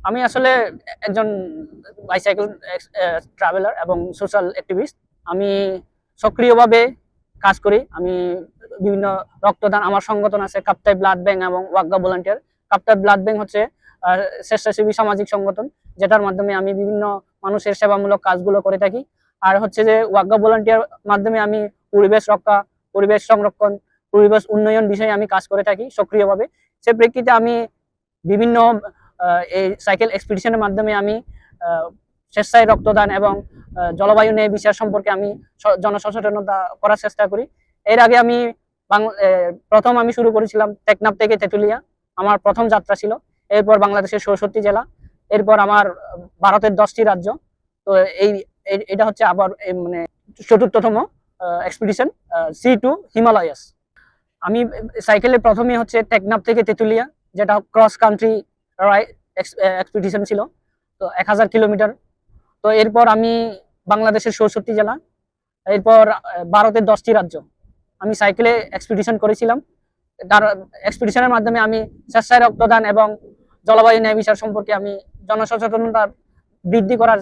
আমি আসলে একজন বাইসাইকেল ট্রাভেলার এবং সোশ্যাল অ্যাক্টিভিস্ট। আমি সক্রিয়ভাবে কাজ করি। আমি বিভিন্ন রক্তদান, আমার সংগঠন আছে কাপ্তাই ব্লাড ব্যাংক এবং Wagga volunteer. Kaptai blood bank হচ্ছে স্বেচ্ছাসেবী সামাজিক সংগঠন, যেটার মাধ্যমে আমি বিভিন্ন মানুষের সেবামূলক কাজগুলো করে থাকি। আর হচ্ছে যে ওয়াগ্গা ভলান্টিয়ার মাধ্যমে আমি পরিবেশ রক্ষা, পরিবেশ সংরক্ষণ, পরিবেশ উন্নয়ন বিষয়ে আমি কাজ করে থাকি সক্রিয়ভাবে। সে প্রেক্ষিতে আমি বিভিন্ন এই সাইকেল এক্সপিডিশনের মাধ্যমে আমি স্বেচ্ছায় রক্তদান এবং জলবায়ু নিয়ে বিষয় সম্পর্কে আমি জনসচেতনতা করার চেষ্টা করি। এর আগে আমি প্রথম আমি শুরু করেছিলাম টেকনাফ থেকে তেঁতুলিয়া, আমার প্রথম যাত্রা ছিল। এরপর বাংলাদেশের ৬৬ জেলা, এরপর আমার ভারতের 10টি রাজ্য। তো এই এটা হচ্ছে আবার মানে চতুর্থতম এক্সপিডিশন, C2 হিমালয়াস। আমি সাইকেলে প্রথমে হচ্ছে টেকনাফ থেকে তেঁতুলিয়া, যেটা ক্রস কান্ট্রি এক্সপিডিশন ছিল, তো 1000 কিলোমিটার। তো এরপর আমি বাংলাদেশের ৬৬ জেলা, এরপর ভারতের 10টি রাজ্য আমি সাইকেলে এক্সপিডিশন করেছিলাম। তার এক্সপিডিশনের মাধ্যমে আমি স্বেচ্ছায় রক্তদান এবং জলবায়ু ন্যায় বিচার সম্পর্কে আমি জনসচেতনতা বৃদ্ধি করার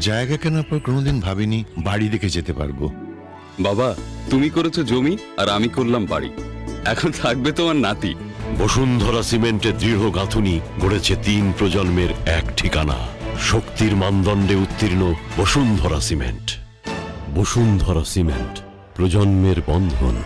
জায়গা কেনার পর কোনোদিন ভাবিনি বাড়ি দেখে যেতে পারবো। বাবা, তুমি করেছো জমি আর আমি করলাম বাড়ি। এখন থাকবে তোমার নাতি। বসুন্ধরা সিমেন্টের দৃঢ় গাঁথুনি গড়েছে 3 প্রজন্মের এক ঠিকানা। শক্তির মানদণ্ডে উত্তীর্ণ বসুন্ধরা সিমেন্ট। বসুন্ধরা সিমেন্ট, প্রজন্মের বন্ধন।